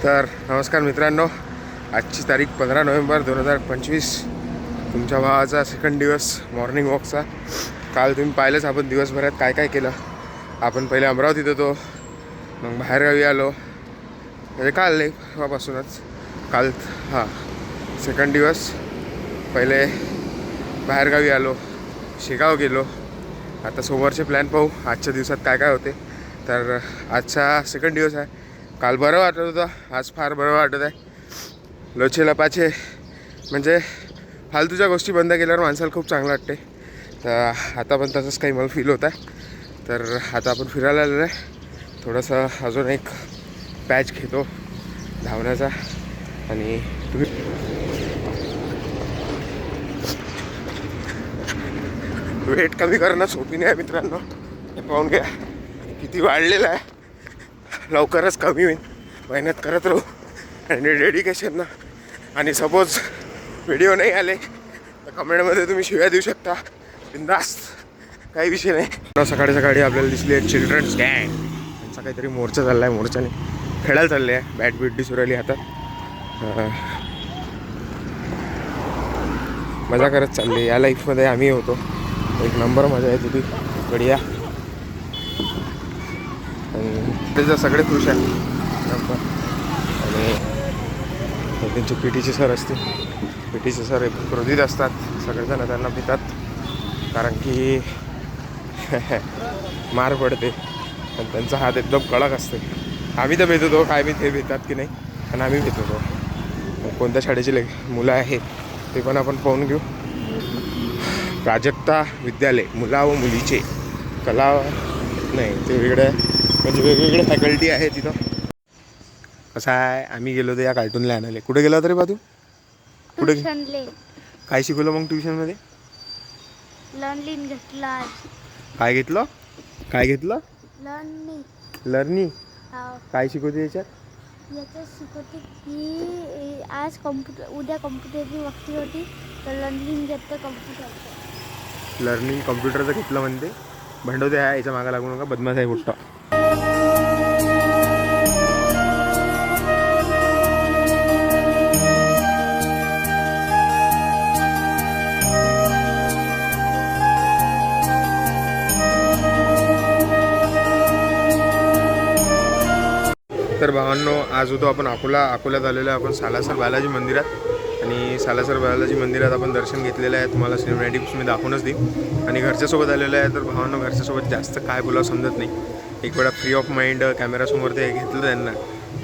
तर नमस्कार मित्रांनो, आजची तारीख 15 नोव्हेंबर 2025. तुमच्या भावाचा सेकंड दिवस मॉर्निंग वॉकचा. काल तुम्ही पाहिलंच आपण दिवसभरात काय काय केलं. आपण पहिले अमरावतीत होतो, मग बाहेरगावी आलो, म्हणजे काल नाही तेव्हापासूनच काल सेकंड दिवस. पहिले बाहेरगावी आलो, शेगाव गेलो. आता सोमवारचे प्लॅन पाहू आजच्या दिवसात काय काय होते. तर आजचा सेकंड दिवस आहे. काल बरं वाटत होतं, आज फार बरं वाटत आहे. लोचेला पाचे म्हणजे फालतूच्या गोष्टी बंद केल्यावर माणसाला खूप चांगलं वाटते. तर आता पण तसंच काही मला फील होत आहे. तर आता आपण फिरायला आलेलं आहे. थोडंसं अजून एक पॅच घेतो धावण्याचा. आणि तुम्ही वेट कमी करणं सोपी नाही आहे मित्रांनो. हे पाहून घ्या किती वाढलेलं आहे. लवकरच कमी होईल. मेहनत करत राहू आणि डेडिकेशननं. आणि सपोज व्हिडिओ नाही आले तर कमेंटमध्ये तुम्ही शिव्या देऊ शकता, बिंदास्त, काही विषय नाही. सकाळी सकाळी आपल्याला दिसली एक चिल्ड्रन्स गँग. त्यांचा काहीतरी मोर्चा चालला आहे. मोर्चाने खेळायला चालले आहे. बॅट बीट दिसू राहिली हातात. मजा करत चालली. या लाईफमध्ये आम्ही होतो. एक नंबर मजा येत होती, बढिया. आणि त्याचं सगळे खुश आहे. आणि त्यांचे पी टीचे सर असतील. पी टीचे सर एकदम क्रोधित असतात. सगळेजण त्यांना भितात, कारण की मार पडते. आणि त्यांचा हात एकदम कडक असते. आम्ही तर भेट होतो, काय मी ते भेटतात की नाही, पण आम्ही भेट होतो. कोणत्या शाळेचे मुलं आहेत ते पण आपण पाहून घेऊ. प्राजक्ता विद्यालय, मुला व मुलीचे कला नाही, ते वेगळे म्हणजे वेगवेगळे फॅकल्टी आहे तिथं. कसं आहे, आम्ही गेलो होतो या कार्टूनला आणायला. कुठे गेला तरी बा तू? कुठे काय शिकवलं मग ट्युशनमध्ये? लर्निंग घेतला. काय घेतलं? काय घेतलं? लर्निंग. काय शिकवते याच्यात? याच्यात शिकवते की आज कॉम्प्युटर, उद्या कॉम्प्युटरची वक्ती होती, तर लर्निंग घेतलं कॉम्प्युटर. लर्निंग कॉम्प्युटरचं घेतलं म्हणते. भंडवते आहे, याच्या मागं लागू नका, बदमाश आहे मोठा. तर भावांनो, आज होतो आपण अकोल्यात आलेलो आहे आपण सालासर बालाजी मंदिरात. आणि सालासर बालाजी मंदिरात आपण दर्शन घेतलेलं आहे. तुम्हाला सिनेमॅटिक्स मी दाखवूनच देईन. आणि घरच्यासोबत आलेलं आहे. तर भावांनो, घरच्यासोबत जास्त काय बोलावं समजत नाही. एक वेळा फ्री ऑफ माइंड कॅमेरासमोर ते घेतलं त्यांना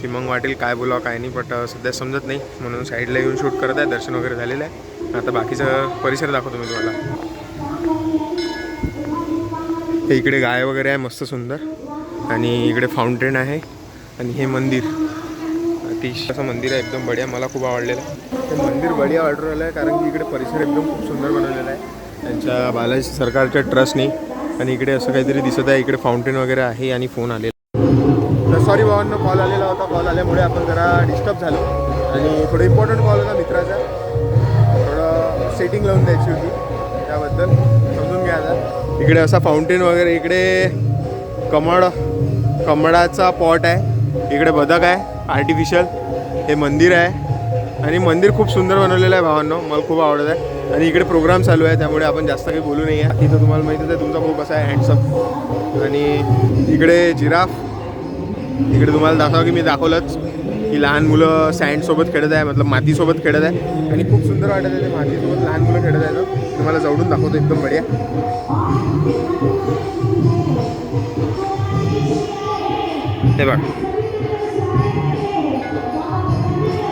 की मग वाटेल काय बोलावं काय नाही, बट सध्या समजत नाही. म्हणून साईडला येऊन शूट करत आहे. दर्शन वगैरे झालेलं आहे. आता बाकीचं परिसर दाखवतो मी तुम्हाला. हे इकडे गाय वगैरे आहे मस्त सुंदर. आणि इकडे फाउंटेन आहे. आणि हे मंदिर अतिशय असं मंदिर आहे, एकदम बढिया. मला खूप आवडलेलं आहे हे मंदिर. बढिया ऑर्डर आलं आहे, कारण की इकडे परिसर एकदम खूप सुंदर बनवलेला आहे त्यांच्या बालाजी सरकारच्या ट्रस्टने. आणि इकडे असं काहीतरी दिसत आहे. इकडे फाउंटेन वगैरे आहे. आणि फोन आलेला. तर सॉरी भावांना, कॉल आलेला होता. कॉल आल्यामुळे आपण जरा डिस्टर्ब झालो. आणि थोडं इम्पॉर्टंट कॉल होता मित्राचा. थोडं सेटिंग लावून द्यायची होती, त्याबद्दल समजून घ्या. आता इकडे असा फाउंटेन वगैरे, इकडे कमळाचा पॉट आहे. इकडे बदक आहे आर्टिफिशियल. हे मंदिर आहे. आणि मंदिर खूप सुंदर बनवलेलं आहे भावांनो, मला खूप आवडत आहे. आणि इकडे प्रोग्राम चालू आहे, त्यामुळे आपण जास्त काही बोलू नाही आहे. तिथं तुम्हाला माहितीच आहे तुमचा भाऊ कसा आहे, हँडसम. आणि इकडे जिराफ. इकडे तुम्हाला दाखवा की मी दाखवलंच की लहान मुलं सँडसोबत खेळत आहे, मतलब मातीसोबत खेळत आहे. आणि खूप सुंदर वाटत आहे ते मातीसोबत लहान मुलं खेळत आहे. तर तुम्हाला जवळून दाखवतो एकदम बढिया. हे बघ,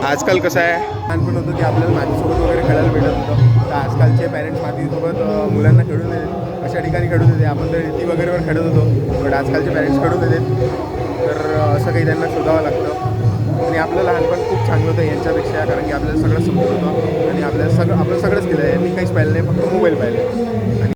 आजकाल कसं आहे, लहानपण होतं की आपल्याला मातीसोबत वगैरे खेळायला भेटत होतं. तर आजकालचे पॅरेंट्स मातीसोबत मुलांना खेळून देतात. अशा ठिकाणी खेळून देते. आपण तर रेती वगैरेवर खेळत होतो, पण आजकालचे पॅरेंट्स खेळून देतात. तर असं काही त्यांना शोधावं लागतं. आणि आपलं लहानपण खूप चांगलं होतं यांच्यापेक्षा, कारण की आपल्याला सगळं समजत होतं. आणि आपण सगळंच केलं आहे. मी काहीच पाहिलं नाही, फक्त मोबाईल पाहिले.